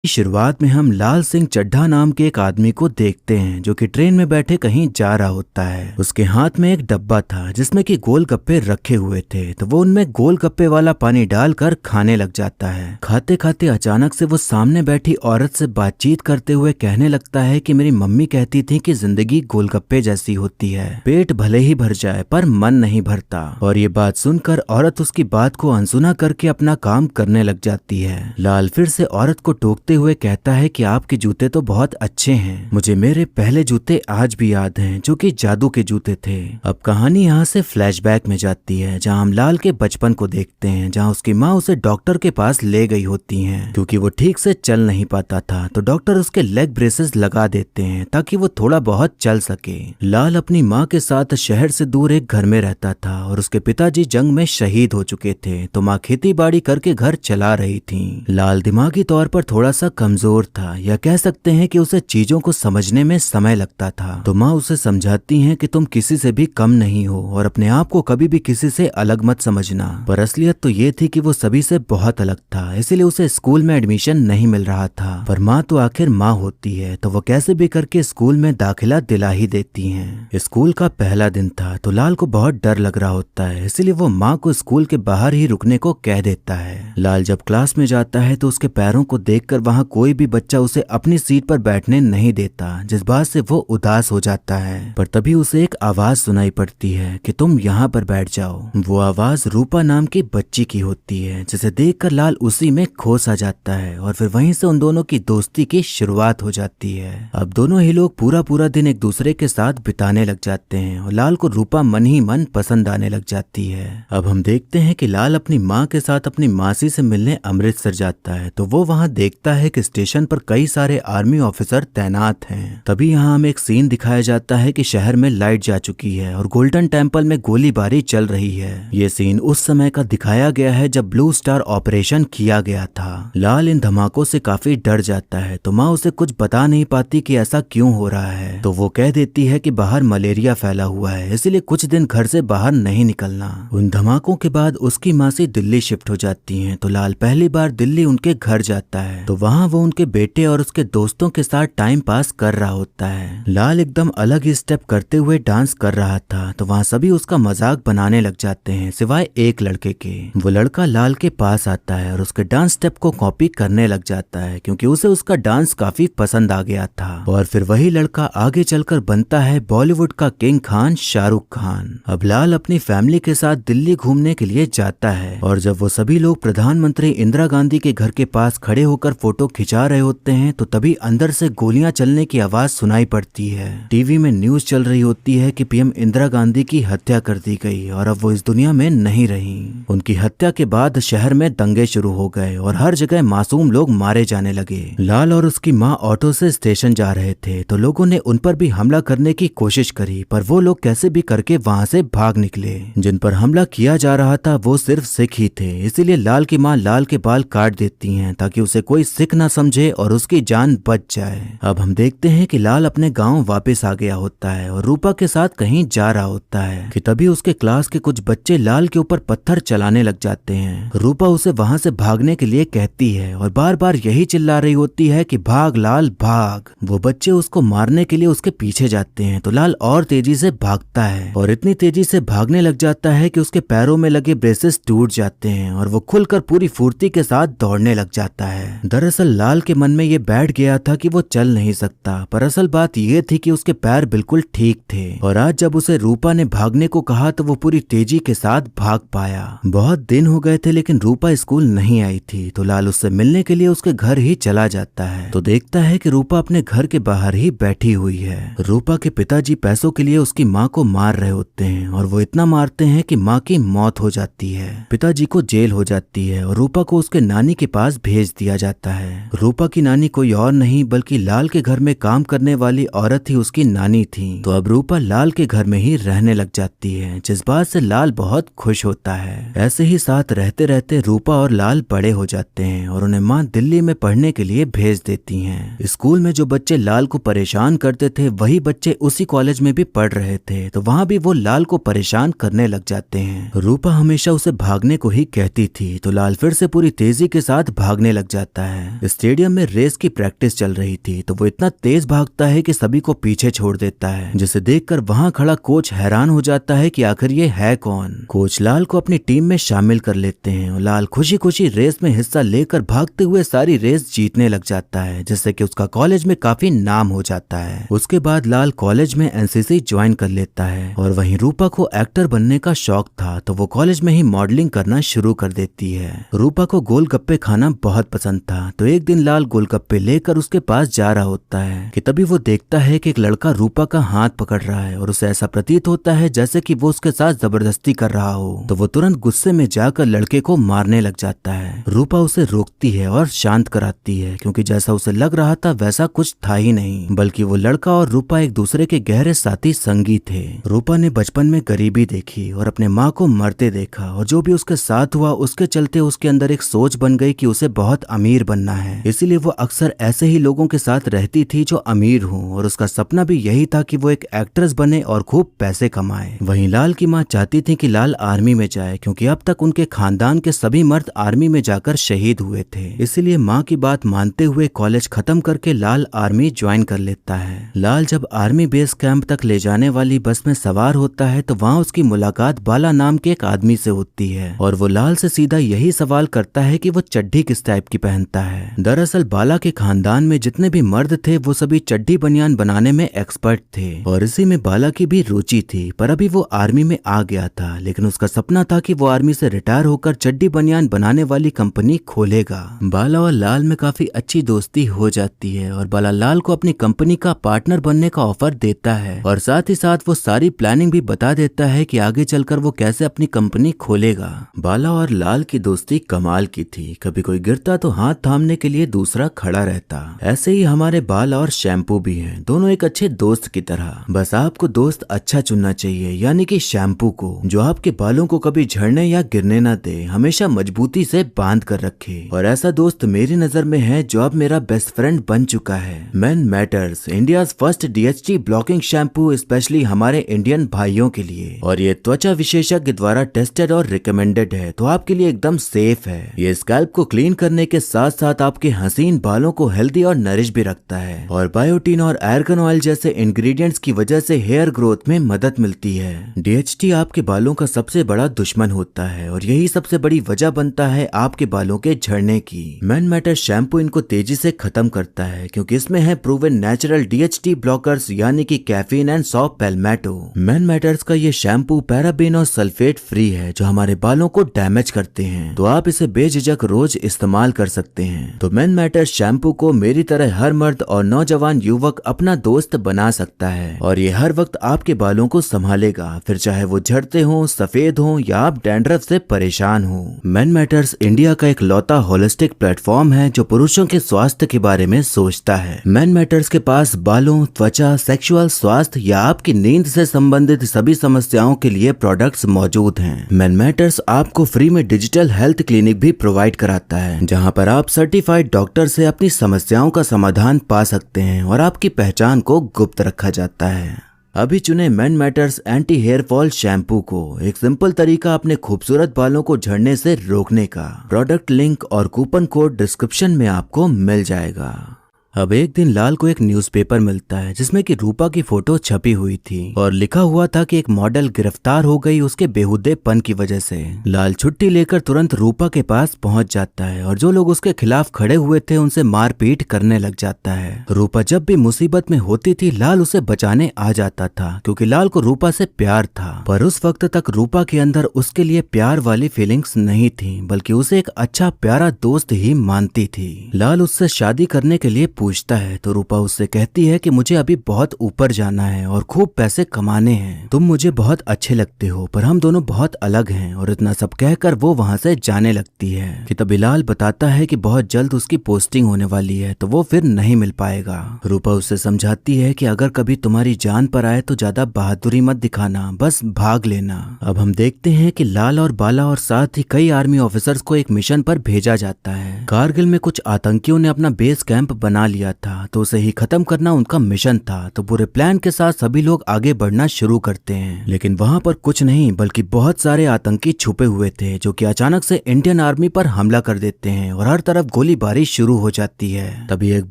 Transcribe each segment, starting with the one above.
शुरुआत में हम लाल सिंह चड्ढा नाम के एक आदमी को देखते हैं जो कि ट्रेन में बैठे कहीं जा रहा होता है। उसके हाथ में एक डब्बा था जिसमें कि गोलगप्पे रखे हुए थे, तो वो उनमें गोलगप्पे वाला पानी डालकर खाने लग जाता है। खाते खाते अचानक से वो सामने बैठी औरत से बातचीत करते हुए कहने लगता है कि मेरी मम्मी कहती थी कि जिंदगी गोलगप्पे जैसी होती है, पेट भले ही भर जाए पर मन नहीं भरता। और ये बात सुनकर औरत उसकी बात को अनसुना करके अपना काम करने लग जाती है। लाल फिर से औरत को टोकते हुए कहता है कि आपके जूते तो बहुत अच्छे हैं, मुझे मेरे पहले जूते आज भी याद हैं जो कि जादू के जूते थे। अब कहानी यहाँ से फ्लैशबैक में जाती है जहाँ हम लाल के बचपन को देखते हैं, जहाँ उसकी माँ उसे डॉक्टर के पास ले गई होती हैं क्योंकि वो ठीक से चल नहीं पाता था। तो डॉक्टर उसके लेग ब्रेसेस लगा देते हैं ताकि वो थोड़ा बहुत चल सके। लाल अपनी माँ के साथ शहर से दूर एक घर में रहता था और उसके पिताजी जंग में शहीद हो चुके थे, तो माँ खेती बाड़ी करके घर चला रही थी। लाल दिमागी तौर पर थोड़ा सा कमजोर था, या कह सकते हैं कि उसे चीजों को समझने में समय लगता था। तो माँ उसे समझाती हैं कि तुम किसी से भी कम नहीं हो और अपने आप को कभी भी किसी से अलग मत समझना। पर असलियत तो ये थी कि वो सभी से बहुत अलग था, इसीलिए उसे स्कूल में एडमिशन नहीं मिल रहा था। पर माँ तो आखिर माँ होती है, तो वो कैसे भी करके स्कूल में दाखिला दिला ही देती हैं। स्कूल का पहला दिन था तो लाल को बहुत डर लग रहा होता है, इसीलिए वो माँ को स्कूल के बाहर ही रुकने को कह देता है। लाल जब क्लास में जाता है तो उसके पैरों को देखकर वहाँ कोई भी बच्चा उसे अपनी सीट पर बैठने नहीं देता, जिस बात से वो उदास हो जाता है। पर तभी उसे एक आवाज सुनाई पड़ती है कि तुम यहाँ पर बैठ जाओ। वो आवाज रूपा नाम की बच्ची की होती है, जिसे देखकर लाल उसी में खो सा जाता है और फिर वहीं से उन दोनों की दोस्ती की शुरुआत हो जाती है। अब दोनों ही लोग पूरा पूरा दिन एक दूसरे के साथ बिताने लग जाते हैं और लाल को रूपा मन ही मन पसंद आने लग जाती है। अब हम देखते हैं कि लाल अपनी माँ के साथ अपनी मासी से मिलने अमृतसर जाता है, तो वो वहाँ देखता है कि स्टेशन पर कई सारे आर्मी ऑफिसर तैनात हैं। तभी यहाँ हमें एक सीन दिखाया जाता है कि शहर में लाइट जा चुकी है और गोल्डन टेम्पल में गोलीबारी चल रही है। ये सीन उस समय का दिखाया गया है जब ब्लू स्टार ऑपरेशन किया गया था। लाल इन धमाकों से काफी डर जाता है, तो माँ उसे कुछ बता नहीं पाती कि ऐसा क्यों हो रहा है। तो वो कह देती है कि बाहर मलेरिया फैला हुआ है, इसलिए कुछ दिन घर से बाहर नहीं निकलना। उन धमाकों के बाद उसकी मासी दिल्ली शिफ्ट हो जाती है, तो लाल पहली बार दिल्ली उनके घर जाता है। तो वहाँ वो उनके बेटे और उसके दोस्तों के साथ टाइम पास कर रहा होता है। लाल एकदम अलग ही स्टेप करते हुए डांस कर रहा था, तो वहाँ सभी उसका मजाक बनाने लग जाते हैं सिवाय एक लड़के के। वो लड़का लाल के पास आता है और उसके डांस स्टेप को कॉपी करने लग जाता है क्योंकि उसे उसका डांस काफी पसंद आ गया था। और फिर वही लड़का आगे चलकर बनता है बॉलीवुड का किंग खान शाहरुख खान। अब लाल अपनी फैमिली के साथ दिल्ली घूमने के लिए जाता है और जब वो सभी लोग प्रधानमंत्री इंदिरा गांधी के घर के पास खड़े होकर फोटो खिंचा रहे होते हैं, तो तभी अंदर से गोलियां चलने की आवाज सुनाई पड़ती है। टीवी में न्यूज चल रही होती है कि पीएम इंदिरा गांधी की हत्या कर दी गई और अब वो इस दुनिया में नहीं रही। उनकी हत्या के बाद शहर में दंगे शुरू हो गए और हर जगह मासूम लोग मारे जाने लगे। लाल और उसकी माँ ऑटो से स्टेशन जा रहे थे, तो लोगों ने उन पर भी हमला करने की कोशिश करी, पर वो लोग कैसे भी करके वहाँ से भाग निकले। जिन पर हमला किया जा रहा था वो सिर्फ सिख ही थे, इसीलिए लाल की माँ लाल के बाल काट देती हैं ताकि उसे कोई सिख ना समझे और उसकी जान बच जाए। अब हम देखते हैं कि लाल अपने गांव वापस आ गया होता है और रूपा के साथ कहीं जा रहा होता है कि तभी उसके क्लास के कुछ बच्चे लाल के ऊपर पत्थर चलाने लग जाते हैं। रूपा उसे वहां से भागने के लिए कहती है और बार बार यही चिल्ला रही होती है कि भाग लाल भाग। वो बच्चे उसको मारने के लिए उसके पीछे जाते हैं, तो लाल और तेजी से भागता है और इतनी तेजी से भागने लग जाता है कि उसके पैरों में लगे ब्रेसेस टूट जाते हैं और वो खुलकर पूरी फुर्ती के साथ दौड़ने लग जाता है। दरअसल लाल के मन में ये बैठ गया था कि वो चल नहीं सकता, पर असल बात ये थी कि उसके पैर बिल्कुल ठीक थे और आज जब उसे रूपा ने भागने को कहा तो वो पूरी तेजी के साथ भाग पाया। बहुत दिन हो गए थे लेकिन रूपा स्कूल नहीं आई थी, तो लाल उससे मिलने के लिए उसके घर ही चला जाता है, तो देखता है कि रूपा अपने घर के बाहर ही बैठी हुई है। रूपा के पिताजी पैसों के लिए उसकी माँ को मार रहे होते हैं और वो इतना मारते हैं कि माँ की मौत हो जाती है। पिताजी को जेल हो जाती है और रूपा को उसके नानी के पास भेज दिया जाता है। रूपा की नानी कोई और नहीं बल्कि लाल के घर में काम करने वाली औरत ही उसकी नानी थी। तो अब रूपा लाल के घर में ही रहने लग जाती है, जिस बात से लाल बहुत खुश होता है। ऐसे ही साथ रहते रहते रूपा और लाल बड़े हो जाते हैं और उन्हें माँ दिल्ली में पढ़ने के लिए भेज देती हैं। स्कूल में जो बच्चे लाल को परेशान करते थे वही बच्चे उसी कॉलेज में भी पढ़ रहे थे, तो वहाँ भी वो लाल को परेशान करने लग जाते हैं। रूपा हमेशा उसे भागने को ही कहती थी, तो लाल फिर से पूरी तेजी के साथ भागने लग जाता है। है। स्टेडियम में रेस की प्रैक्टिस चल रही थी तो वो इतना तेज भागता है कि सभी को पीछे छोड़ देता है, जिसे देखकर वहां खड़ा कोच हैरान हो जाता है कि आखिर ये है कौन। कोच लाल को अपनी टीम में शामिल कर लेते हैं और लाल खुशी खुशी रेस में हिस्सा लेकर भागते हुए सारी रेस जीतने लग जाता है, जिससे कि उसका कॉलेज में काफी नाम हो जाता है। उसके बाद लाल कॉलेज में एनसीसी ज्वाइन कर लेता है और वहीं रूपा को एक्टर बनने का शौक था तो वो कॉलेज में ही मॉडलिंग करना शुरू कर देती है। रूपा को गोलगप्पे खाना बहुत पसंद था तो एक दिन लाल गोलगप्पे लेकर उसके पास जा रहा होता है कि तभी वो देखता है कि एक लड़का रूपा का हाथ पकड़ रहा है और उसे ऐसा प्रतीत होता है जैसे कि वो उसके साथ जबरदस्ती कर रहा हो। तो वो तुरंत गुस्से में जाकर लड़के को मारने लग जाता है। रूपा उसे रोकती है और शांत कराती है क्योंकि जैसा उसे लग रहा था वैसा कुछ था ही नहीं, बल्कि वो लड़का और रूपा एक दूसरे के गहरे साथी संगी थे। रूपा ने बचपन में गरीबी देखी और अपने माँ को मरते देखा और जो भी उसके साथ हुआ उसके चलते उसके अंदर एक सोच बन गई कि उसे बहुत अमीर बनना है। इसीलिए वो अक्सर ऐसे ही लोगों के साथ रहती थी जो अमीर हों और उसका सपना भी यही था कि वो एक एक्ट्रेस बने और खूब पैसे कमाए। वहीं लाल की माँ चाहती थी कि लाल आर्मी में जाए क्योंकि अब तक उनके खानदान के सभी मर्द आर्मी में जाकर शहीद हुए थे। इसीलिए माँ की बात मानते हुए कॉलेज खत्म करके लाल आर्मी ज्वाइन कर लेता है। लाल जब आर्मी बेस कैंप तक ले जाने वाली बस में सवार होता है तो वहाँ उसकी मुलाकात बाला नाम के एक आदमी से होती है और वो लाल से सीधा यही सवाल करता है कि वो चड्ढी किस टाइप की पहनता है। दरअसल बाला के खानदान में जितने भी मर्द थे वो सभी चड्ढी बनियान बनाने में एक्सपर्ट थे और इसी में बाला की भी रुचि थी, पर अभी वो आर्मी में आ गया था लेकिन उसका सपना था कि वो आर्मी से रिटायर होकर चड्ढी बनियान बनाने वाली कंपनी खोलेगा। बाला और लाल में काफी अच्छी दोस्ती हो जाती है और बाला लाल को अपनी कंपनी का पार्टनर बनने का ऑफर देता है और साथ ही साथ वो सारी प्लानिंग भी बता देता है कि आगे चलकर वो कैसे अपनी कंपनी खोलेगा। बाला और लाल की दोस्ती कमाल की थी, कभी कोई गिरता तो हाथ थामने के लिए दूसरा खड़ा रहता। ऐसे ही हमारे बाला और शैम्पू भी हैं, दोनों एक अच्छे दोस्त की तरह। बस आपको दोस्त अच्छा चुनना चाहिए, यानी कि शैम्पू को, जो आपके बालों को कभी झड़ने या गिरने ना दे, हमेशा मजबूती से बांध कर रखे। और ऐसा दोस्त मेरी नजर में है जो अब मेरा बेस्ट फ्रेंड बन चुका है। Man matters, India first DHT blocking shampoo specially हमारे इंडियन भाइयों के लिए, और ये त्वचा विशेषज्ञ द्वारा टेस्टेड और रिकमेंडेड है तो आपके लिए एकदम सेफ है। ये स्कैल्प को क्लीन करने के साथ साथ आपके हसीन बालों को हेल्दी और नरिश भी रखता है और बायोटीन और आर्गन ऑयल जैसे इंग्रेडिएंट्स की वजह से हेयर ग्रोथ में मदद मिलती है। DHT आपके बालों का सबसे बड़ा दुश्मन होता है और यही सबसे बड़ी वजह बनता है आपके बालों के झड़ने की। मैन मैटर शैम्पू इनको तेजी से खत्म करता है क्योंकि इसमें है प्रूवन नेचुरल DHT ब्लॉकर्स यानी कि caffeine and saw palmetto. Man Matters का ये शैम्पू पैराबेन और सल्फेट फ्री है जो हमारे बालों को डैमेज करते हैं, तो आप इसे बेझिझक रोज इस्तेमाल कर सकते हैं। तो मैन मैटर्स शैम्पू को मेरी तरह हर मर्द और नौजवान युवक अपना दोस्त बना सकता है और ये हर वक्त आपके बालों को संभालेगा, फिर चाहे वो झड़ते हो, सफेद हो या आप डैंड्रफ से परेशान हो। मैन मैटर्स इंडिया का एक लौता होलिस्टिक प्लेटफॉर्म है जो पुरुषों के स्वास्थ्य के बारे में सोचता है। मैन मैटर्स के पास बालों, त्वचा, सेक्सुअल स्वास्थ्य या आपकी नींद से संबंधित सभी समस्याओं के लिए प्रोडक्ट्स मौजूद हैं। मैन मैटर्स आपको फ्री में डिजिटल हेल्थ क्लिनिक भी प्रोवाइड कराता है जहां पर आप सर्टिफाइड डॉक्टर से अपनी समस्याओं का समाधान पा सकते हैं और आपकी पहचान को गुप्त रखा जाता है। अभी चुने Man Matters anti hair fall shampoo को, एक सिंपल तरीका अपने खूबसूरत बालों को झड़ने से रोकने का। प्रोडक्ट लिंक और कूपन कोड डिस्क्रिप्शन में आपको मिल जाएगा। अब एक दिन लाल को एक न्यूज़पेपर मिलता है जिसमें कि रूपा की फोटो छपी हुई थी और लिखा हुआ था कि एक मॉडल गिरफ्तार हो गई उसके बेहुदेपन की वजह से। लाल छुट्टी लेकर तुरंत रूपा के पास पहुंच जाता है और जो लोग उसके खिलाफ खड़े हुए थे उनसे मारपीट करने लग जाता है। रूपा जब भी मुसीबत में होती थी लाल उसे बचाने आ जाता था क्योंकि लाल को रूपा से प्यार था, पर उस वक्त तक रूपा के अंदर उसके लिए प्यार वाली फीलिंग्स नहीं थी, बल्कि उसे एक अच्छा प्यारा दोस्त ही मानती थी। लाल उससे शादी करने के लिए पूछता है तो रूपा उससे कहती है कि मुझे अभी बहुत ऊपर जाना है और खूब पैसे कमाने हैं, तुम मुझे बहुत अच्छे लगते हो पर हम दोनों बहुत अलग हैं। और इतना सब कहकर वो वहां से जाने लगती है कि तभी लाल बताता है कि बहुत जल्द उसकी पोस्टिंग होने वाली है तो वो फिर नहीं मिल पाएगा। रूपा उससे समझाती है कि अगर कभी तुम्हारी जान पर आए तो ज्यादा बहादुरी मत दिखाना, बस भाग लेना। अब हम देखते हैं कि लाल और बाला और साथ ही कई आर्मी ऑफिसर्स को एक मिशन पर भेजा जाता है। कारगिल में कुछ आतंकियों ने अपना बेस कैंप बना लिया था, तो उसे ही खत्म करना उनका मिशन था। तो पूरे प्लान के साथ सभी लोग आगे बढ़ना शुरू करते हैं, लेकिन वहाँ पर कुछ नहीं बल्कि बहुत सारे आतंकी छुपे हुए थे जो कि अचानक से इंडियन आर्मी पर हमला कर देते हैं और हर तरफ गोलीबारी शुरू हो जाती है। तभी एक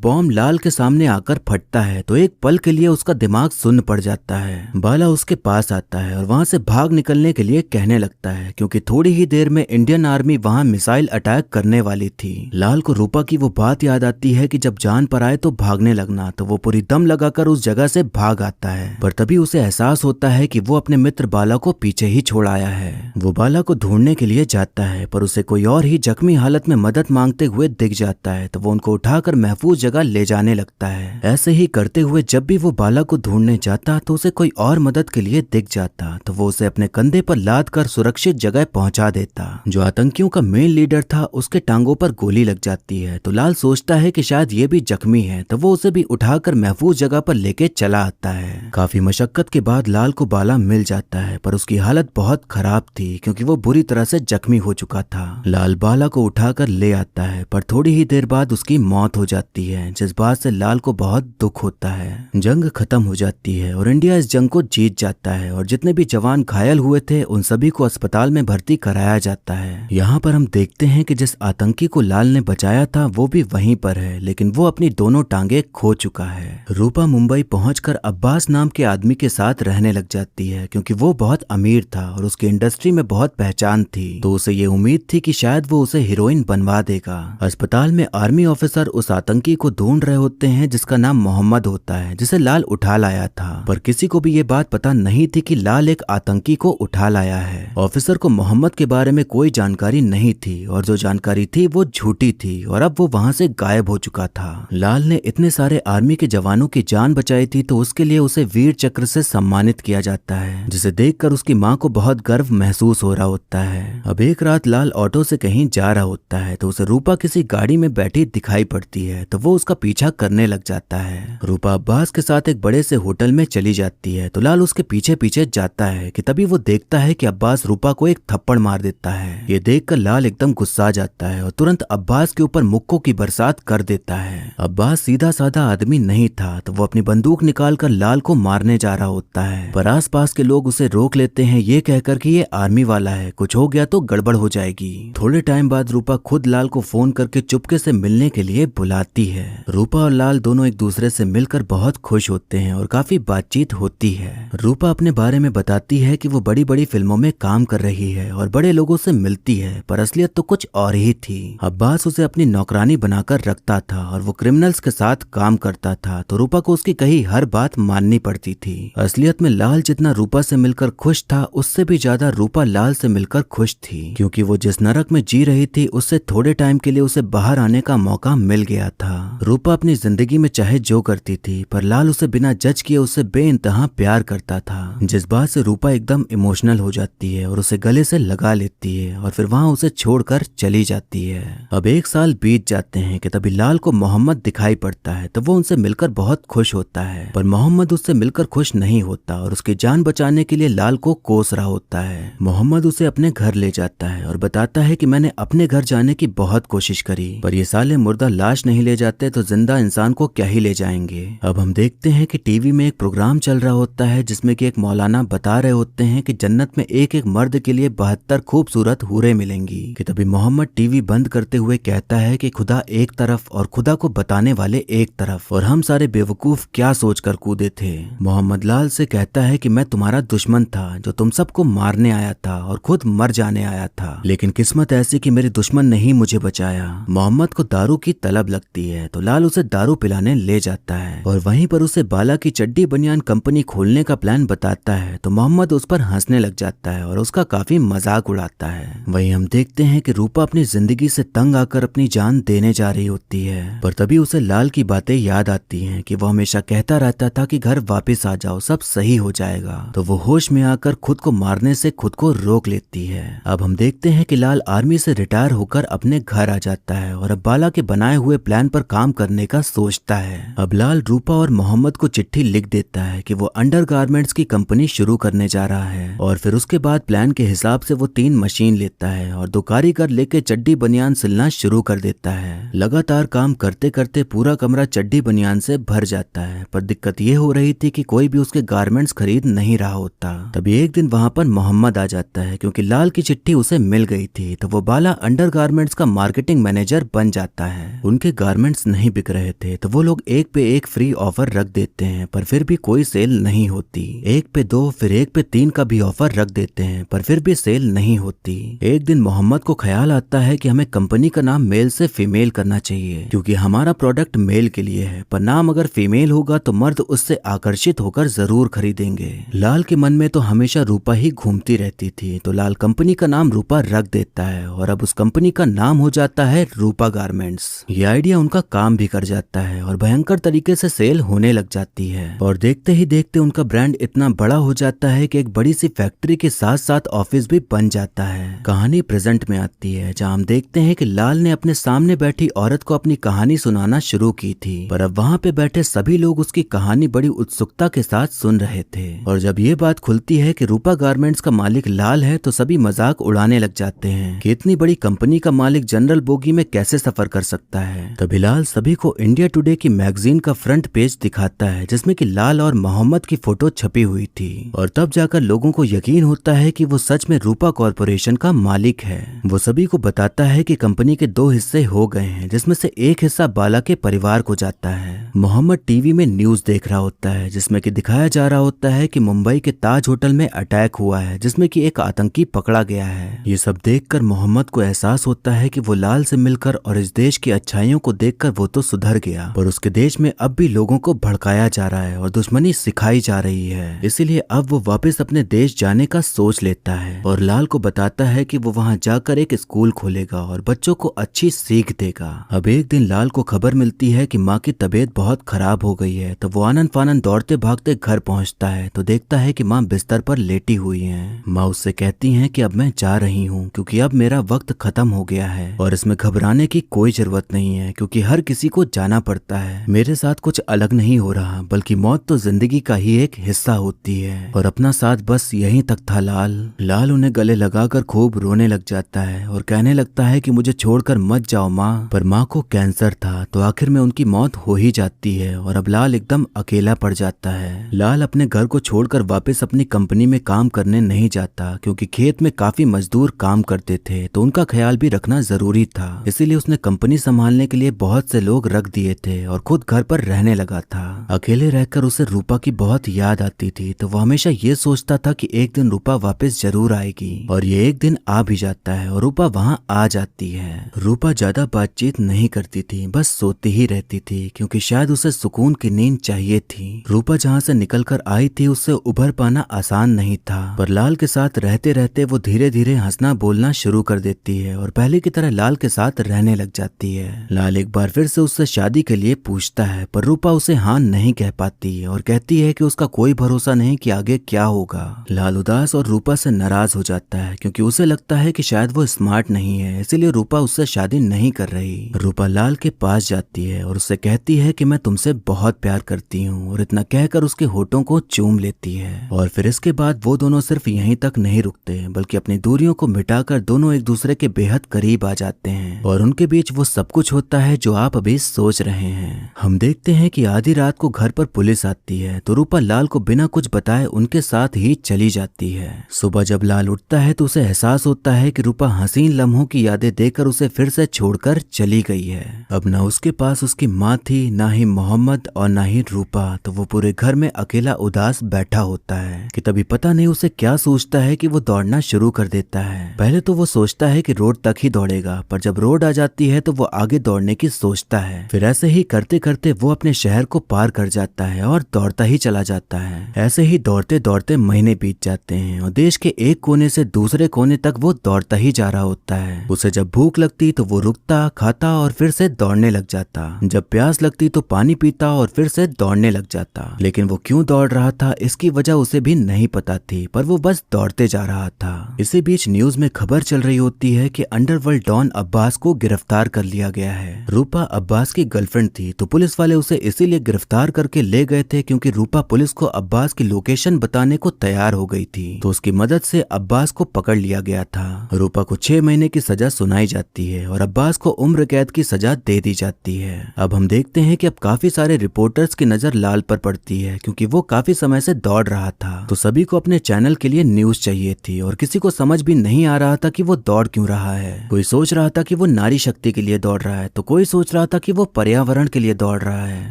बॉम्ब लाल के सामने आकर फटता है तो एक पल के लिए उसका दिमाग सुन्न पड़ जाता है। बाला उसके पास आता है और वहाँ से भाग निकलने के लिए कहने लगता है, क्योंकि थोड़ी ही देर में इंडियन आर्मी वहाँ मिसाइल अटैक करने वाली थी। लाल को रूपा की वो बात याद आती है कि जब जान पर आए तो भागने लगना, तो वो पूरी दम लगाकर उस जगह से भाग आता है। पर तभी उसे एहसास होता है कि वो अपने मित्र बाला को पीछे ही छोड़ आया है। वो बाला को ढूंढने के लिए जाता है पर उसे कोई और ही जख्मी हालत में मदद मांगते हुए दिख जाता है, तो वो उनको उठाकर महफूज जगह ले जाने लगता है। ऐसे ही करते हुए जब भी वो बाला को ढूंढने जाता तो उसे कोई और मदद के लिए दिख जाता, तो वो उसे अपने कंधे पर लाद कर सुरक्षित जगह पहुंचा देता। जो आतंकियों का मेन लीडर था उसके टांगों पर गोली लग जाती है, तो लाल सोचता है कि शायद ये भी जख्मी है, तो वो उसे भी उठाकर महफूज जगह पर लेके चला आता है। काफी मशक्कत के बाद लाल को बाला मिल जाता है, पर उसकी हालत बहुत खराब थी क्योंकि वो बुरी तरह से जख्मी हो चुका था। लाल बाला को उठाकर ले आता है पर थोड़ी ही देर बाद उसकी मौत हो जाती है, जिस बात से लाल को बहुत दुख होता है। जंग खत्म हो जाती है और इंडिया इस जंग को जीत जाता है और जितने भी जवान घायल हुए थे उन सभी को अस्पताल में भर्ती कराया जाता है। यहाँ पर हम देखते हैं कि जिस आतंकी को लाल ने बचाया था वो भी वहीं पर है, लेकिन वो अपनी दोनों टांगे खो चुका है। रूपा मुंबई पहुंचकर अब्बास नाम के आदमी के साथ रहने लग जाती है, क्योंकि वो बहुत अमीर था और उसकी इंडस्ट्री में बहुत पहचान थी, तो उसे ये उम्मीद थी कि शायद वो उसे हीरोइन बनवा देगा। अस्पताल में आर्मी ऑफिसर उस आतंकी को ढूंढ रहे होते हैं जिसका नाम मोहम्मद होता है, जिसे लाल उठा लाया था, पर किसी को भी ये बात पता नहीं थी कि लाल एक आतंकी को उठा लाया है। ऑफिसर को मोहम्मद के बारे में कोई जानकारी नहीं थी और जो जानकारी थी वो झूठी थी और अब वो वहाँ से गायब हो चुका था। लाल ने इतने सारे आर्मी के जवानों की जान बचाई थी तो उसके लिए उसे वीर चक्र से सम्मानित किया जाता है, जिसे देखकर उसकी माँ को बहुत गर्व महसूस हो रहा होता है। अब एक रात लाल ऑटो से कहीं जा रहा होता है तो उसे रूपा किसी गाड़ी में बैठी दिखाई पड़ती है, तो वो उसका पीछा करने लग जाता है। रूपा अब्बास के साथ एक बड़े से होटल में चली जाती है तो लाल उसके पीछे पीछे जाता है कि तभी वो देखता है कि अब्बास रूपा को एक थप्पड़ मार देता है। ये देखकर लाल एकदम गुस्सा जाता है और तुरंत अब्बास के ऊपर मुक्कों की बरसात कर देता है। अब्बास सीधा साधा आदमी नहीं था, तो वो अपनी बंदूक निकालकर लाल को मारने जा रहा होता है, पर आसपास के लोग उसे रोक लेते हैं ये कहकर कि ये आर्मी वाला है, कुछ हो गया तो गड़बड़ हो जाएगी। थोड़े टाइम बाद रूपा खुद लाल को फोन करके चुपके से मिलने के लिए बुलाती है। रूपा और लाल दोनों एक दूसरे से मिलकर बहुत खुश होते हैं और काफी बातचीत होती है। रूपा अपने बारे में बताती है कि वो बड़ी बड़ी फिल्मों में काम कर रही है और बड़े लोगों से मिलती है, पर असलियत तो कुछ और ही थी। अब्बास उसे अपनी नौकरानी बनाकर रखता था और वो क्रिमिनल्स के साथ काम करता था, तो रूपा को उसकी कही हर बात माननी पड़ती थी। असलियत में लाल जितना रूपा से मिलकर खुश था उससे भी ज्यादा रूपा लाल से मिलकर खुश थी, क्योंकि वो जिस नरक में जी रही थी उससे थोड़े टाइम के लिए उसे बाहर आने का मौका मिल गया था। रूपा अपनी जिंदगी में चाहे जो करती थी, पर लाल उसे बिना जज किए उससे बेइंतहा प्यार करता था, जिस बात से रूपा एकदम इमोशनल हो जाती है और उसे गले से लगा लेती है और फिर वहाँ उसे छोड़कर चली जाती है। अब एक साल बीत जाते हैं कि तभी लाल को मोहम्मद दिखाई पड़ता है, तो वो उनसे मिलकर बहुत खुश होता है, पर मोहम्मद उससे मिलकर खुश नहीं होता और उसकी जान बचाने के लिए लाल को कोस रहा होता है। मोहम्मद उसे अपने घर ले जाता है और बताता है कि मैंने अपने घर जाने की बहुत कोशिश करी, पर ये साले मुर्दा लाश नहीं ले जाते तो जिंदा इंसान को क्या ही ले जाएंगे। अब हम देखते हैं कि टीवी में एक प्रोग्राम चल रहा होता है जिसमें कि एक मौलाना बता रहे होते हैं कि जन्नत में एक एक मर्द के लिए 72 खूबसूरत हूरें मिलेंगी, कि तभी मोहम्मद टीवी बंद करते हुए कहता है कि खुदा एक तरफ और खुदा को बताने वाले एक तरफ, और हम सारे बेवकूफ क्या सोचकर कूदे थे। मोहम्मद लाल से कहता है कि मैं तुम्हारा दुश्मन था जो तुम सबको मारने आया था और खुद मर जाने आया था, लेकिन किस्मत ऐसी कि मेरे दुश्मन ने ही मुझे बचाया। मोहम्मद को दारू की तलब लगती है तो लाल उसे दारू पिलाने ले जाता है और वहीं पर उसे बाला की चड्डी बनियान कंपनी खोलने का प्लान बताता है, तो मोहम्मद उस पर हंसने लग जाता है और उसका काफी मजाक उड़ाता है। वहीं हम देखते हैं कि रूपा अपनी जिंदगी से तंग आकर अपनी जान देने जा रही होती है, पर तभी उसे लाल की बातें याद आती हैं कि वो हमेशा कहता रहता था कि घर वापस आ जाओ, सब सही हो जाएगा, तो वो होश में आकर खुद को मारने से खुद को रोक लेती है। अब हम देखते हैं कि लाल आर्मी से रिटायर होकर अपने घर आ जाता है और अब बाला के बनाए हुए प्लान पर काम करने का सोचता है। अब लाल रूपा और मोहम्मद को चिट्ठी लिख देता है कि वो अंडरगारमेंट्स की कंपनी शुरू करने जा रहा है और फिर उसके बाद प्लान के हिसाब से वो 3 मशीन लेता है और 2 कारीगर लेके चड्डी बनियान सिलना शुरू कर देता है। लगातार काम करते करते करते पूरा कमरा चड्डी बनियान से भर जाता है। पर दिक्कत ये हो रही थी कि कोई भी उसके गारमेंट्स खरीद नहीं रहा होता। तभी एक दिन वहाँ पर मोहम्मद आ जाता है क्योंकि लाल की चिट्ठी उसे मिल गई थी। तो वो बाला अंडरगारमेंट्स का मार्केटिंग मैनेजर बन जाता है। उनके गारमेंट्स नहीं बिक रहे थे तो वो लोग एक पे एक फ्री ऑफर रख देते हैं, पर फिर भी कोई सेल नहीं होती। एक पे 2 फिर एक पे 3 का भी ऑफर रख देते हैं, पर फिर भी सेल नहीं होती। एक दिन मोहम्मद को ख्याल आता है कि हमें कंपनी का नाम मेल से फीमेल करना चाहिए क्योंकि हमारा प्रोडक्ट मेल के लिए है, पर नाम अगर फीमेल होगा तो मर्द उससे आकर्षित होकर जरूर खरीदेंगे। लाल के मन में तो हमेशा रूपा ही घूमती रहती थी, तो लाल कंपनी का नाम रूपा रख देता है और अब उस कंपनी का नाम हो जाता है रूपा गारमेंट्स। ये आइडिया उनका काम भी कर जाता है और भयंकर तरीके से सेल होने लग जाती है और देखते ही देखते उनका ब्रांड इतना बड़ा हो जाता है कि एक बड़ी सी फैक्ट्री के साथ साथ ऑफिस भी बन जाता है। कहानी प्रेजेंट में आती है जहां हम देखते हैं कि लाल ने अपने सामने बैठी औरत को अपनी कहानी सुनाना शुरू की थी, पर अब वहां पे बैठे सभी लोग उसकी कहानी बड़ी उत्सुकता के साथ सुन रहे थे। और जब ये बात खुलती है कि रूपा गारमेंट्स का मालिक लाल है तो सभी मजाक उड़ाने लग जाते हैं कि इतनी बड़ी कंपनी का मालिक जनरल बोगी में कैसे सफर कर सकता है। तभी लाल सभी को इंडिया टुडे की मैगजीन का फ्रंट पेज दिखाता है जिसमें कि लाल और मोहम्मद की फोटो छपी हुई थी और तब जाकर लोगों को यकीन होता है कि वो सच में रूपा कॉरपोरेशन का मालिक है। वो सभी को बताता है कि कंपनी के 2 हिस्से हो गए हैं जिसमें से एक हिस्सा बाला के परिवार को जाता है। मोहम्मद टीवी में न्यूज देख रहा होता है जिसमें कि दिखाया जा रहा होता है कि मुंबई के ताज होटल में अटैक हुआ है जिसमें कि एक आतंकी पकड़ा गया है। ये सब देखकर मोहम्मद को एहसास होता है कि वो लाल से मिलकर और इस देश की अच्छाइयों को देखकर वो तो सुधर गया, पर उसके देश में अब भी लोगों को भड़काया जा रहा है और दुश्मनी सिखाई जा रही है। इसीलिए अब वो वापस अपने देश जाने का सोच लेता है और लाल को बताता है कि वो वहां जाकर एक स्कूल खोलेगा और बच्चों को अच्छी सीख देगा। अब एक दिन लाल को खबर मिलती है कि माँ की तबीयत बहुत खराब हो गई है, तो वो आनन फानन दौड़ते भागते घर पहुंचता है तो देखता है कि माँ बिस्तर पर लेटी हुई हैं। माँ उससे कहती हैं कि अब मैं जा रही हूँ क्योंकि अब मेरा वक्त खत्म हो गया है और इसमें घबराने की कोई जरूरत नहीं है क्योंकि हर किसी को जाना पड़ता है। मेरे साथ कुछ अलग नहीं हो रहा बल्कि मौत तो जिंदगी का ही एक हिस्सा होती है और अपना साथ बस यहीं तक था लाल। लाल उन्हें गले लगाकर खूब रोने लग जाता है और कहने लगता है कि मुझे छोड़कर मत जाओ माँ, पर माँ को कैंसर था तो आखिर में उनकी मौत हो ही जाती है और अब लाल एकदम अकेला पड़ जाता है। लाल अपने घर को छोड़कर वापस अपनी कंपनी में काम करने नहीं जाता क्योंकि खेत में काफी मजदूर काम करते थे तो उनका ख्याल भी रखना जरूरी था। इसीलिए उसने कंपनी संभालने के लिए बहुत से लोग रख दिए थे और खुद घर पर रहने लगा था। अकेले रहकर उसे रूपा की बहुत याद आती थी तो वो हमेशा ये सोचता था कि एक दिन रूपा वापस जरूर आएगी और ये एक दिन आ भी जाता है और रूपा वहाँ आ जाती है। रूपा ज्यादा बातचीत नहीं करती थी, बस सोती ही रहती थी क्योंकि शायद उसे सुकून की नींद चाहिए थी। रूपा जहाँ से निकलकर आई थी उससे उभर पाना आसान नहीं था, पर लाल के साथ रहते रहते वो धीरे धीरे हंसना बोलना शुरू कर देती है और पहले की तरह लाल के साथ रहने लग जाती है। लाल एक बार फिर से उससे शादी के लिए पूछता है पर रूपा उसे हाँ नहीं कह पाती और कहती है कि उसका कोई भरोसा नहीं कि आगे क्या होगा। लाल उदास और रूपा से नाराज हो जाता है क्योंकि उसे लगता है कि शायद वो स्मार्ट नहीं है, इसीलिए रूपा उससे शादी नहीं कर रही। रूपा लाल के पास जाती है और उससे कहती है कि मैं तुमसे बहुत प्यार करती हूँ और इतना कहकर उसके होठों को चूम लेती है और फिर इसके बाद वो दोनों सिर्फ यहीं तक नहीं रुकते बल्कि अपनी दूरियों को मिटाकर दोनों एक दूसरे के बेहद करीब आ जाते हैं और उनके बीच वो सब कुछ होता है जो आप अभी सोच रहे हैं। हम देखते हैं कि आधी रात को घर पर पुलिस आती है तो रूपा लाल को बिना कुछ बताए उनके साथ ही चली जाती है। सुबह जब लाल उठता है तो उसे एहसास होता है कि रूपा हसीन लम्हों की यादें देकर उसे फिर से छोड़कर चली गई है। अब न उसके पास उसकी माँ थी, ना ही मोहम्मद और ना ही रूपा, तो वो पूरे घर में अकेला उदास बैठा होता है कि तभी पता नहीं उसे क्या सोचता है कि वो दौड़ना शुरू कर देता है। पहले तो वो सोचता है कि रोड तक ही दौड़ेगा, पर जब रोड आ जाती है तो वो आगे दौड़ने की सोचता है। फिर ऐसे ही करते करते वो अपने शहर को पार कर जाता है और दौड़ता ही चला जाता है। ऐसे ही दौड़ते दौड़ते महीने बीत जाते हैं और देश के एक कोने से दूसरे कोने तक वो दौड़ता ही जा रहा होता है। उसे जब भूख लगती तो वो रुकता, खाता और फिर से दौड़ने लग जाता। जब प्यास लगती तो पानी पीता और फिर से दौड़ने लग जाता। लेकिन वो क्यों दौड़ रहा था इसकी वजह उसे भी नहीं पता थी, पर वो बस दौड़ते जा रहा था। इसी बीच न्यूज में खबर चल रही होती है कि अंडरवर्ल्ड डॉन अब्बास को गिरफ्तार कर लिया गया है। रूपा अब्बास की गर्लफ्रेंड थी तो पुलिस वाले उसे इसीलिए गिरफ्तार करके ले गए थे क्योंकि रूपा पुलिस को अब्बास की लोकेशन बताने को तैयार हो गई थी, तो उसकी मदद से अब्बास को पकड़ लिया गया था। रूपा को 6 महीने की सजा सुनाई जाती है और अब्बास को उम्र कैद की सजा दे दी जाती जाती है। अब हम देखते हैं कि अब काफी सारे रिपोर्टर्स की नजर लाल पर पड़ती है क्योंकि वो काफी समय से दौड़ रहा था, तो सभी को अपने चैनल के लिए न्यूज चाहिए थी और किसी को समझ भी नहीं आ रहा था कि वो दौड़ क्यों रहा है। कोई सोच रहा था कि वो नारी शक्ति के लिए दौड़ रहा है, तो कोई सोच रहा था कि वो पर्यावरण के लिए दौड़ रहा है,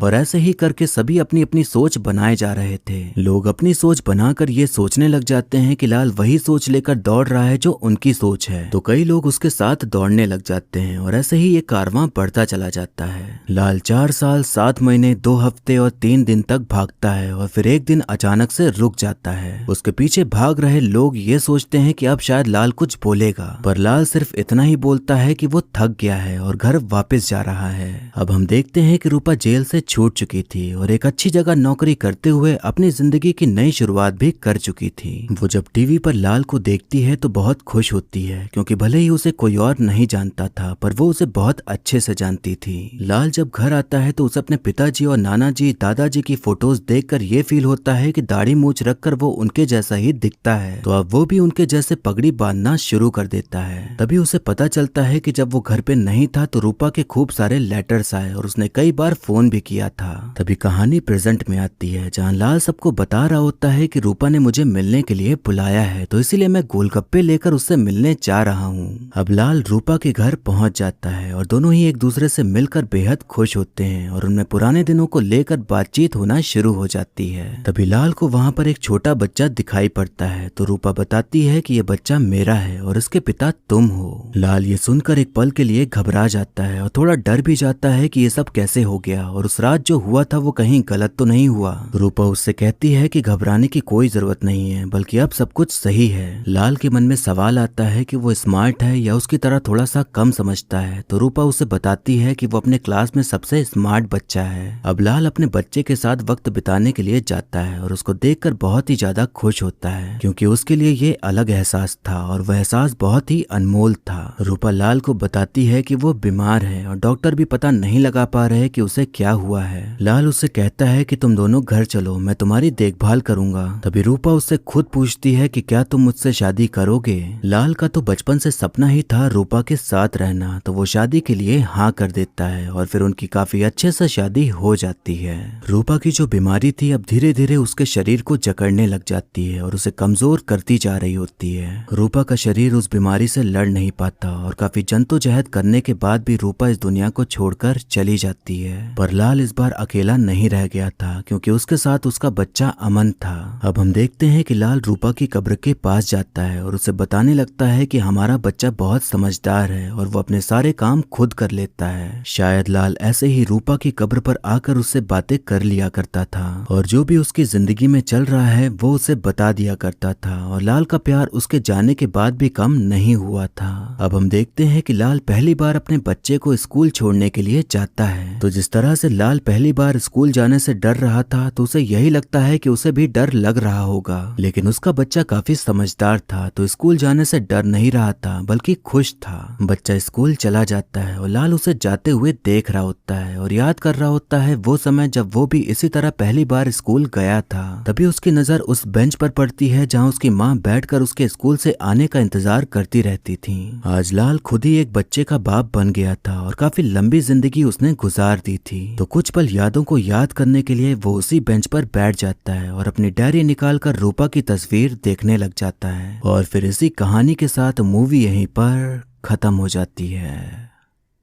और ऐसे ही करके सभी अपनी अपनी सोच बनाए जा रहे थे। लोग अपनी सोच बनाकर ये सोचने लग जाते हैं कि लाल वही सोच लेकर दौड़ रहा है जो उनकी सोच है, तो कई लोग उसके साथ दौड़ने लग जाते हैं और ऐसे ही ये कारवां बढ़ता चला जाता है। लाल 4 साल 7 महीने 2 हफ्ते और 3 दिन तक भागता है और फिर एक दिन अचानक से रुक जाता है। उसके पीछे भाग रहे लोग ये सोचते हैं कि अब शायद लाल कुछ बोलेगा, पर लाल सिर्फ इतना ही बोलता है कि वो थक गया है और घर वापस जा रहा है। अब हम देखते हैं कि रूपा जेल से छूट चुकी थी और एक अच्छी जगह नौकरी करते हुए अपनी जिंदगी की नई शुरुआत भी कर चुकी थी। वो जब टीवी पर लाल को देखती है तो बहुत खुश होती है क्योंकि भले ही उसे कोई और नहीं जानता था, पर वो उसे बहुत अच्छे से जानती थी। लाल जब घर आता है तो उसे अपने पिताजी और नाना जी दादाजी की फोटोज देखकर ये फील होता है कि दाढ़ी मूछ रखकर वो उनके जैसा ही दिखता है, तो अब वो भी उनके जैसे पगड़ी बांधना शुरू कर देता है। तभी उसे पता चलता है कि जब वो घर पे नहीं था तो रूपा के खूब सारे लेटर्स आए और उसने कई बार फोन भी किया था। तभी कहानी प्रेजेंट में आती है जहाँ लाल सबको बता रहा होता है कि रूपा ने मुझे मिलने के लिए बुलाया है, तो इसीलिए मैं गोलगप्पे लेकर उससे मिलने जा रहा हूँ। अब लाल रूपा के घर पहुंच जाता है और दोनों ही एक दूसरे से मिलकर बेहद खुश होते हैं और उनमें पुराने दिनों को लेकर बातचीत होना शुरू हो जाती है। तभी लाल को वहाँ पर एक छोटा बच्चा दिखाई पड़ता है, तो रूपा बताती है कि ये बच्चा मेरा है और इसके पिता तुम हो। लाल ये सुनकर एक पल के लिए घबरा जाता है और थोड़ा डर भी जाता है कि ये सब कैसे हो गया और उस रात जो हुआ था वो कहीं गलत तो नहीं हुआ। रूपा उससे कहती है कि घबराने की कोई जरूरत नहीं है, बल्कि अब सब कुछ सही है। लाल के मन में सवाल आता है कि वो स्मार्ट है या उसकी तरह थोड़ा सा कम समझता है, तो रूपा उसे बताती है कि वो अपने क्लास में सबसे स्मार्ट बच्चा है। अब लाल अपने बच्चे के साथ वक्त बिताने के लिए जाता है और उसको देखकर बहुत ही ज्यादा खुश होता है क्योंकि उसके लिए ये अलग एहसास था और वह एहसास बहुत ही अनमोल था। रूपा लाल को बताती है कि वो बीमार है और डॉक्टर भी पता नहीं लगा पा रहे कि उसे क्या हुआ है। लाल उससे कहता है कि तुम दोनों घर चलो, मैं तुम्हारी देखभाल करूंगा। तभी रूपा उससे खुद पूछती है कि क्या तुम मुझसे शादी करोगे। लाल का तो बचपन से सपना ही था रूपा के साथ रहना, तो वो शादी के लिए हाँ कर देता है और फिर उनकी काफी अच्छे से शादी हो जाती है। रूपा की जो बीमारी थी अब धीरे धीरे उसके शरीर को जकड़ने लग जाती है और उसे कमजोर करती जा रही होती है। रूपा का शरीर उस बीमारी से लड़ नहीं पाता और काफी जद्दोजहद करने के बाद भी रूपा इस दुनिया को छोड़कर चली जाती है। पर लाल इस बार अकेला नहीं रह गया था क्योंकि उसके साथ उसका बच्चा अमन था। अब हम देखते हैं कि लाल रूपा की कब्र के पास जाता है और उसे बताने लगता है कि हमारा बच्चा बहुत समझदार है और वो अपने सारे काम खुद कर लेता है। शायद लाल ऐसे ही रूपा की कब्र पर आकर उससे बातें कर लिया करता था और जो भी उसकी जिंदगी में चल रहा है वो उसे बता दिया करता था और लाल का प्यार उसके जाने के बाद भी कम नहीं हुआ था। अब हम देखते हैं कि लाल पहली बार अपने बच्चे को स्कूल छोड़ने के लिए जाता है, तो जिस तरह से लाल पहली बार स्कूल जाने से डर रहा था तो उसे यही लगता है कि उसे भी डर लग रहा होगा, लेकिन उसका बच्चा काफी समझदार था तो स्कूल जाने से डर नहीं रहा था बल्कि खुश था। बच्चा स्कूल चला जाता है और लाल उसे जाते हुए देख रहा होता है और याद कर रहा होता है वो समय जब वो भी इसी तरह पहली बार स्कूल गया था। तभी उसकी नजर उस बेंच पर पड़ती है जहाँ उसकी माँ बैठकर उसके स्कूल से आने का इंतजार करती रहती थी। आज लाल खुद ही एक बच्चे का बाप बन गया था और काफी लंबी जिंदगी उसने गुजार दी थी, तो कुछ पल यादों को याद करने के लिए वो उसी बेंच पर बैठ जाता है और अपनी डायरी निकालकर रूपा की तस्वीर देखने लग जाता है। और फिर इसी कहानी के साथ मूवी यहीं पर खत्म हो जाती है।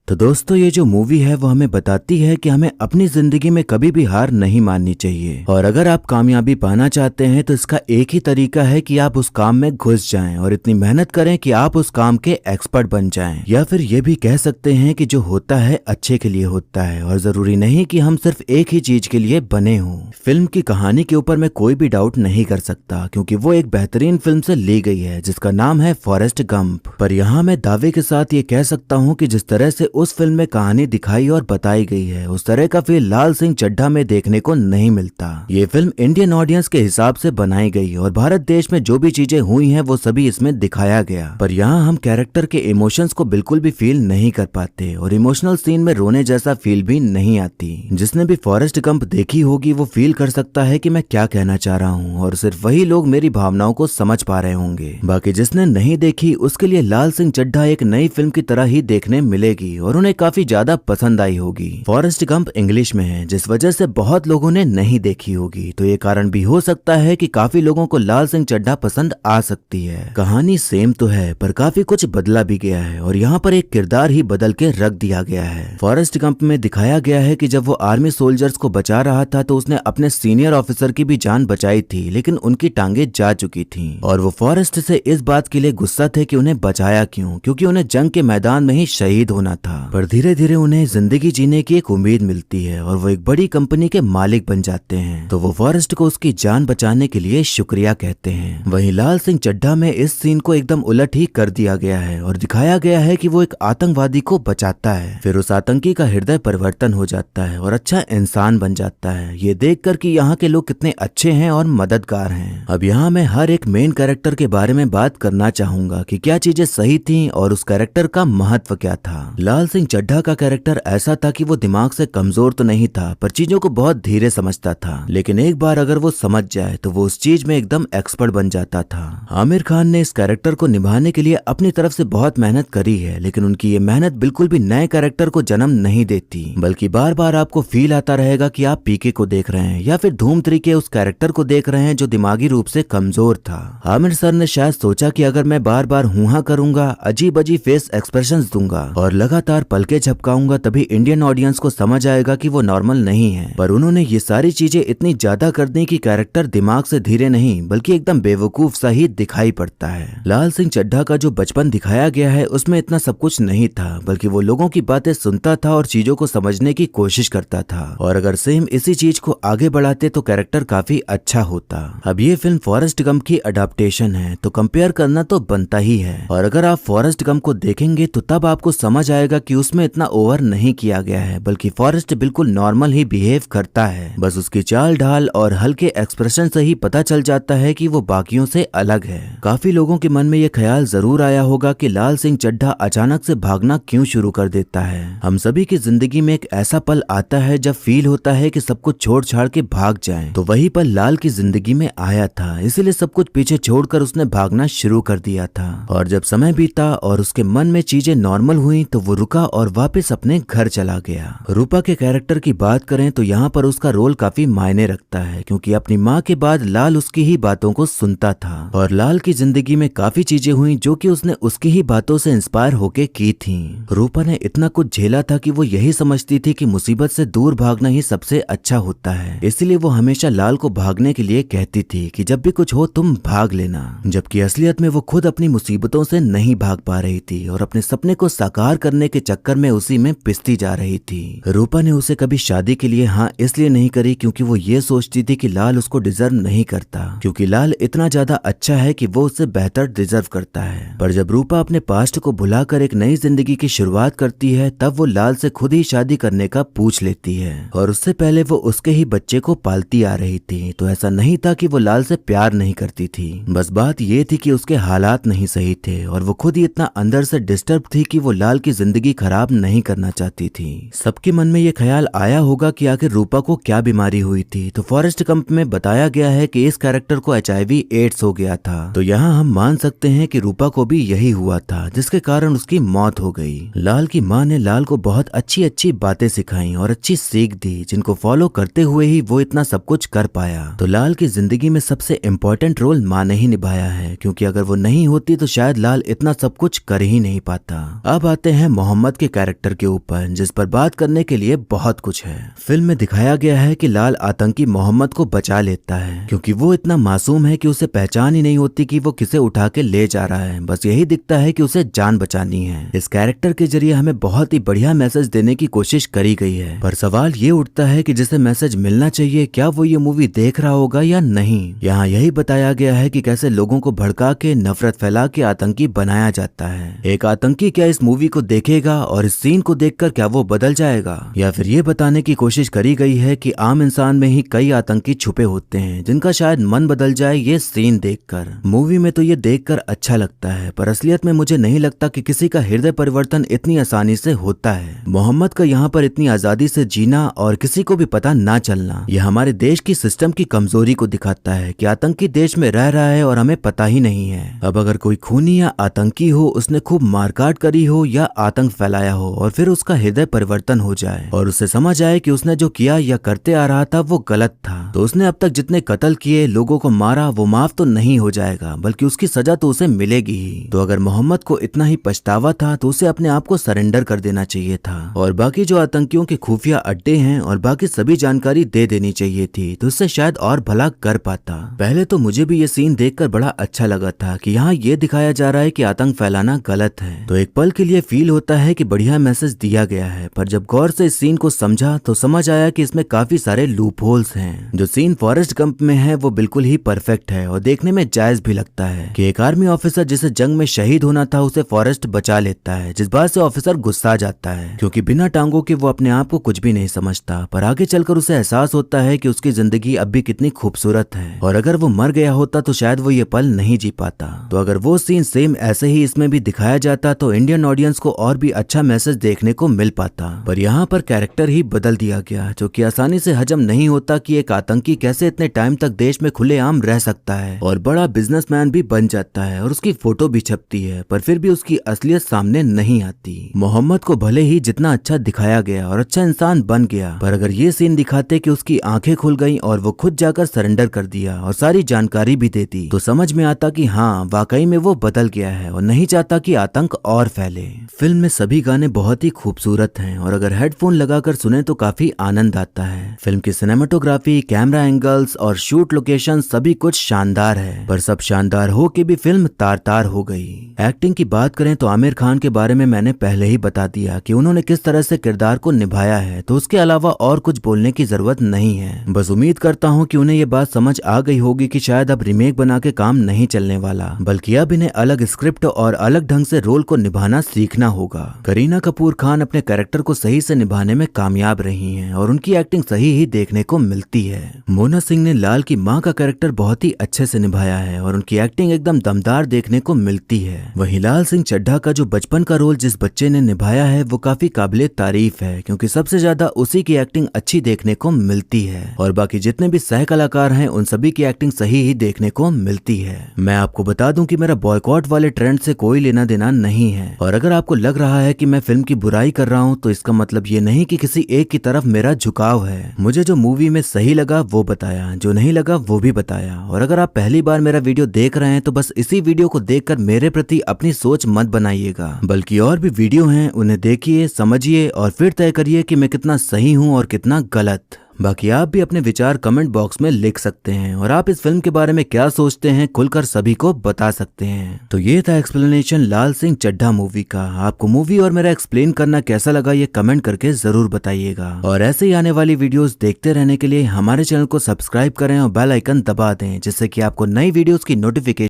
तो दोस्तों ये जो मूवी है वो हमें बताती है कि हमें अपनी जिंदगी में कभी भी हार नहीं माननी चाहिए और अगर आप कामयाबी पाना चाहते हैं तो इसका एक ही तरीका है कि आप उस काम में घुस जाएं और इतनी मेहनत करें कि आप उस काम के एक्सपर्ट बन जाएं। या फिर ये भी कह सकते हैं कि जो होता है अच्छे के लिए होता है और जरूरी नहीं कि हम सिर्फ एक ही चीज के लिए बने हों। फिल्म की कहानी के ऊपर मैं कोई भी डाउट नहीं कर सकता क्योंकि वो एक बेहतरीन फिल्म से ली गई है जिसका नाम है फॉरेस्ट गंप। पर यहाँ मैं दावे के साथ ये कह सकता हूँ कि जिस तरह से उस फिल्म में कहानी दिखाई और बताई गई है उस तरह का फील लाल सिंह चड्ढा में देखने को नहीं मिलता। ये फिल्म इंडियन ऑडियंस के हिसाब से बनाई गई और भारत देश में जो भी चीजें हुई हैं वो सभी इसमें दिखाया गया, पर यहाँ हम कैरेक्टर के इमोशंस को बिल्कुल भी फील नहीं कर पाते और इमोशनल सीन में रोने जैसा फील भी नहीं आती। जिसने भी फॉरेस्ट गंप देखी होगी वो फील कर सकता है कि मैं क्या कहना चाह रहा हूँ और सिर्फ वही लोग मेरी भावनाओं को समझ पा रहे होंगे। बाकी जिसने नहीं देखी उसके लिए लाल सिंह चड्ढा एक नई फिल्म की तरह ही देखने मिलेगी और उन्हें काफी ज्यादा पसंद आई होगी। फॉरेस्ट गंप इंग्लिश में है, जिस वजह से बहुत लोगों ने नहीं देखी होगी, तो ये कारण भी हो सकता है कि काफी लोगों को लाल सिंह चड्ढा पसंद आ सकती है। कहानी सेम तो है पर काफी कुछ बदला भी गया है और यहाँ पर एक किरदार ही बदल के रख दिया गया है। फॉरेस्ट गंप में दिखाया गया है कि जब वो आर्मी सोल्जर्स को बचा रहा था तो उसने अपने सीनियर ऑफिसर की भी जान बचाई थी, लेकिन उनकी टांगे जा चुकी थी और वो फॉरेस्ट से इस बात के लिए गुस्सा थे कि उन्हें बचाया क्यों, क्योंकि उन्हें जंग के मैदान में ही शहीद होना था। पर धीरे धीरे उन्हें जिंदगी जीने की एक उम्मीद मिलती है और वो एक बड़ी कंपनी के मालिक बन जाते हैं, तो वो फॉरेस्ट को उसकी जान बचाने के लिए शुक्रिया कहते हैं। वहीं लाल सिंह चड्ढा में इस सीन को एकदम उलट ही कर दिया गया है और दिखाया गया है कि वो एक आतंकवादी को बचाता है, फिर उस आतंकी का हृदय परिवर्तन हो जाता है और अच्छा इंसान बन जाता है, ये देखकर कि यहाँ के लोग कितने अच्छे हैं और मददगार हैं। अब यहाँ मैं हर एक मेन कैरेक्टर के बारे में बात करना चाहूंगा कि क्या चीजें सही थी और उस कैरेक्टर का महत्व क्या था। लाल सिंह चड्ढा का कैरेक्टर ऐसा था कि वो दिमाग से कमजोर तो नहीं था पर चीजों को बहुत धीरे समझता था, लेकिन एक बार अगर वो समझ जाए तो वो उस चीज में एकदम एक्सपर्ट बन जाता था। आमिर खान ने इस कैरेक्टर को निभाने के लिए अपनी तरफ से बहुत मेहनत करी है, लेकिन उनकी ये मेहनत बिल्कुल भी नए कैरेक्टर को जन्म नहीं देती, बल्कि बार बार आपको फील आता रहेगा कि आप पीके को देख रहे हैं या फिर धूम 3 के उस कैरेक्टर को देख रहे हैं जो दिमागी रूप से कमजोर था। आमिर सर ने शायद सोचा कि अगर मैं बार बार हुआ करूंगा, अजीब अजीब फेस एक्सप्रेशंस दूंगा और लगातार पलके झपकाऊंगा तभी इंडियन ऑडियंस को समझ आएगा कि वो नॉर्मल नहीं है, पर उन्होंने ये सारी चीजें इतनी ज्यादा कर दी कि कैरेक्टर दिमाग से धीरे नहीं बल्कि एकदम बेवकूफ सा ही दिखाई पड़ता है। लाल सिंह चड्ढा का जो बचपन दिखाया गया है उसमें इतना सब कुछ नहीं था, बल्कि वो लोगों की बातें सुनता था और चीजों को समझने की कोशिश करता था, और अगर सेम इसी चीज को आगे बढ़ाते तो कैरेक्टर काफी अच्छा होता। अब ये फिल्म फॉरेस्ट गंप की अडेप्टेशन है तो कंपेयर करना तो बनता ही है, और अगर आप फॉरेस्ट गंप को देखेंगे तो तब आपको समझ आएगा कि उसमें इतना ओवर नहीं किया गया है, बल्कि फॉरेस्ट बिल्कुल नॉर्मल ही बिहेव करता है। बस उसकी चाल ढाल और हल्के एक्सप्रेशन से ही पता चल जाता है कि वो बाकियों से अलग है। काफी लोगों के मन में ये ख्याल जरूर आया होगा कि लाल सिंह चड्ढा अचानक से भागना क्यों शुरू कर देता है। हम सभी की जिंदगी में एक ऐसा पल आता है जब फील होता है कि सब कुछ छोड़ छाड़ के भाग जाएं, तो वही पल लाल की जिंदगी में आया था, इसीलिए सब कुछ पीछे छोड़कर उसने भागना शुरू कर दिया था। और जब समय बीता और उसके मन में चीजें नॉर्मल हुई तो वो रुका और वापस अपने घर चला गया। रूपा के कैरेक्टर की बात करें तो यहाँ पर उसका रोल काफी मायने रखता है, क्योंकि अपनी माँ के बाद लाल उसकी ही बातों को सुनता था और लाल की जिंदगी में काफी चीजें हुई जो कि उसने उसकी ही बातों से इंस्पायर होके की थी। रूपा ने इतना कुछ झेला था कि वो यही समझती थी कि मुसीबत से दूर भागना ही सबसे अच्छा होता है, इसलिए वो हमेशा लाल को भागने के लिए कहती थी कि जब भी कुछ हो तुम भाग लेना, जबकि असलियत में वो खुद अपनी मुसीबतों से नहीं भाग पा रही थी और अपने सपने को साकार करने के चक्कर में उसी में पिसती जा रही थी। रूपा ने उसे कभी शादी के लिए हाँ इसलिए नहीं करी क्योंकि वो ये सोचती थी कि लाल उसको डिजर्व नहीं करता, क्योंकि लाल इतना ज्यादा अच्छा है कि वो उससे बेहतर डिजर्व करता है। पर जब रूपा अपने पास्ट को भुलाकर एक नई जिंदगी की शुरुआत करती है तब वो लाल से खुद ही शादी करने का पूछ लेती है, और उससे पहले वो उसके ही बच्चे को पालती आ रही थी। तो ऐसा नहीं था कि वो लाल से प्यार नहीं करती थी, बस बात ये थी कि उसके हालात नहीं सही थे और वो खुद ही इतना अंदर से डिस्टर्ब थी कि वो लाल की जिंदगी खराब नहीं करना चाहती थी। सबके मन में ये ख्याल आया होगा कि आखिर रूपा को क्या बीमारी हुई थी, तो फॉरेस्ट गंप में बताया गया है कि इस कैरेक्टर को HIV एड्स हो गया था, तो यहाँ हम मान सकते हैं कि रूपा को भी यही हुआ था जिसके कारण उसकी मौत हो गई। लाल की माँ ने लाल को बहुत अच्छी अच्छी बातें सिखाई और अच्छी सीख दी, जिनको फॉलो करते हुए ही वो इतना सब कुछ कर पाया। तो लाल की जिंदगी में सबसे इम्पोर्टेंट रोल माँ ने ही निभाया है, क्योंकि अगर वो नहीं होती तो शायद लाल इतना सब कुछ कर ही नहीं पाता। अब आते हैं मोहम्मद के कैरेक्टर के ऊपर, जिस पर बात करने के लिए बहुत कुछ है। फिल्म में दिखाया गया है कि लाल आतंकी मोहम्मद को बचा लेता है, क्योंकि वो इतना मासूम है कि उसे पहचान ही नहीं होती कि वो किसे उठा के ले जा रहा है, बस यही दिखता है कि उसे जान बचानी है। इस कैरेक्टर के जरिए हमें बहुत ही बढ़िया मैसेज देने की कोशिश करी गई है, पर सवाल ये उठता है कि जिसे मैसेज मिलना चाहिए क्या वो ये मूवी देख रहा होगा या नहीं। यहाँ यही बताया गया है कि कैसे लोगों को भड़का के नफरत फैला के आतंकी बनाया जाता है। एक आतंकी क्या इस मूवी को देखेगा और इस सीन को देखकर क्या वो बदल जाएगा, या फिर ये बताने की कोशिश करी गई है कि आम इंसान में ही कई आतंकी छुपे होते हैं जिनका शायद मन बदल जाए ये सीन देखकर। मूवी में तो ये देखकर अच्छा लगता है, पर असलियत में मुझे नहीं लगता कि किसी का हृदय परिवर्तन इतनी आसानी से होता है। मोहम्मद का यहाँ पर इतनी आजादी से जीना और किसी को भी पता ना चलना, यह हमारे देश की सिस्टम की कमजोरी को दिखाता है कि आतंकी देश में रह रहा है और हमें पता ही नहीं है। अब अगर कोई खूनी या आतंकी हो, उसने खूब मारकाट करी हो या आतंक फैलाया हो और फिर उसका हृदय परिवर्तन हो जाए और उसे समझ आए कि उसने जो किया या करते आ रहा था वो गलत था, तो उसने अब तक जितने कत्ल किए, लोगों को मारा, वो माफ तो नहीं हो जाएगा बल्कि उसकी सजा तो उसे मिलेगी ही। तो अगर मोहम्मद को इतना ही पछतावा था तो उसे अपने आप को सरेंडर कर देना चाहिए था और बाकी जो आतंकियों के खुफिया अड्डे हैं और बाकी सभी जानकारी दे देनी चाहिए थी, तो उससे शायद और भला कर पाता। पहले तो मुझे भी ये सीन देखकर बड़ा अच्छा लगा था कि यहाँ ये दिखाया जा रहा है कि आतंक फैलाना गलत है, तो एक पल के लिए फील होता है कि बढ़िया मैसेज दिया गया है। पर जब गौर से इस सीन को समझा तो समझ आया कि इसमें काफी सारे लूप होल्स हैं। जो सीन फॉरेस्ट गंप में है वो बिल्कुल ही परफेक्ट है और देखने में जायज भी लगता है कि एक आर्मी ऑफिसर जिसे जंग में शहीद होना था उसे फॉरेस्ट बचा लेता है, जिस बात से ऑफिसर गुस्सा जाता है क्योंकि बिना टांगों के वो अपने आप को कुछ भी नहीं समझता। पर आगे चलकर उसे एहसास होता है कि उसकी जिंदगी अब भी कितनी खूबसूरत है और अगर वो मर गया होता तो शायद वो ये पल नहीं जी पाता। तो अगर वो सीन सेम ऐसे ही इसमें भी दिखाया जाता तो इंडियन ऑडियंस को और भी अच्छा मैसेज देखने को मिल पाता। पर यहाँ पर कैरेक्टर ही बदल दिया गया, जो कि आसानी से हजम नहीं होता कि एक आतंकी कैसे इतने टाइम तक देश में खुलेआम रह सकता है और बड़ा बिजनेसमैन भी बन जाता है और उसकी फोटो भी छपती है, पर फिर भी उसकी असलियत सामने नहीं आती। मोहम्मद को भले ही जितना अच्छा दिखाया गया और अच्छा इंसान बन गया, पर अगर ये सीन दिखाते कि उसकी आंखें खुल गईं और वो खुद जाकर सरेंडर कर दिया और सारी जानकारी भी देती, तो समझ में आता कि हाँ वाकई में वो बदल गया है और नहीं चाहता कि आतंक और फैले। फिल्म में सभी गाने बहुत ही खूबसूरत हैं और अगर हेडफोन लगाकर सुने तो काफी आनंद आता है। फिल्म की सिनेमेटोग्राफी, कैमरा एंगल्स और शूट लोकेशन सभी कुछ शानदार है, पर सब शानदार हो के भी फिल्म तार तार हो गई। एक्टिंग की बात करें तो आमिर खान के बारे में मैंने पहले ही बता दिया कि उन्होंने किस तरह से किरदार को निभाया है, तो उसके अलावा और कुछ बोलने की जरूरत नहीं है। बस उम्मीद करता हूँ कि उन्हें ये बात समझ आ गई होगी कि शायद अब रीमेक बना के काम नहीं चलने वाला, बल्कि अब इन्हें अलग स्क्रिप्ट और अलग ढंग से रोल को निभाना सीखना होगा। करीना कपूर खान अपने कैरेक्टर को सही से निभाने में कामयाब रही हैं और उनकी एक्टिंग सही ही देखने को मिलती है। मोना सिंह ने लाल की माँ का कैरेक्टर बहुत ही अच्छे से निभाया है और उनकी एक्टिंग एकदम दमदार देखने को मिलती है। वहीं लाल सिंह चड्ढा का जो बचपन का रोल जिस बच्चे ने निभाया है वो काफी काबिले तारीफ है, क्योंकि सबसे ज्यादा उसी की एक्टिंग अच्छी देखने को मिलती है और बाकी जितने भी सह कलाकार हैं उन सभी की एक्टिंग सही ही देखने को मिलती है। मैं आपको बता दूं कि मेरा बॉयकॉट वाले ट्रेंड से कोई लेना देना नहीं है और अगर आपको लग रहा है कि मैं फिल्म की बुराई कर रहा हूं तो इसका मतलब ये नहीं कि किसी एक की तरफ मेरा झुकाव है। मुझे जो मूवी में सही लगा वो बताया, जो नहीं लगा वो भी बताया। और अगर आप पहली बार मेरा वीडियो देख रहे हैं तो बस इसी वीडियो को देखकर मेरे प्रति अपनी सोच मत बनाइएगा, बल्कि और भी वीडियो हैं उन्हें देखिए, समझिए और फिर तय करिए कि मैं कितना सही हूँ और कितना गलत। बाकी आप भी अपने विचार कमेंट बॉक्स में लिख सकते हैं और आप इस फिल्म के बारे में क्या सोचते हैं खुलकर सभी को बता सकते हैं। तो ये था एक्सप्लेनेशन लाल सिंह चड्ढा मूवी का। आपको मूवी और मेरा एक्सप्लेन करना कैसा लगा ये कमेंट करके जरूर बताइएगा और ऐसे ही आने वाली वीडियोस देखते रहने के लिए हमारे चैनल को सब्सक्राइब करें और बेल आइकन दबा दें, जिससे कि आपको नई वीडियोस की नोटिफिकेशन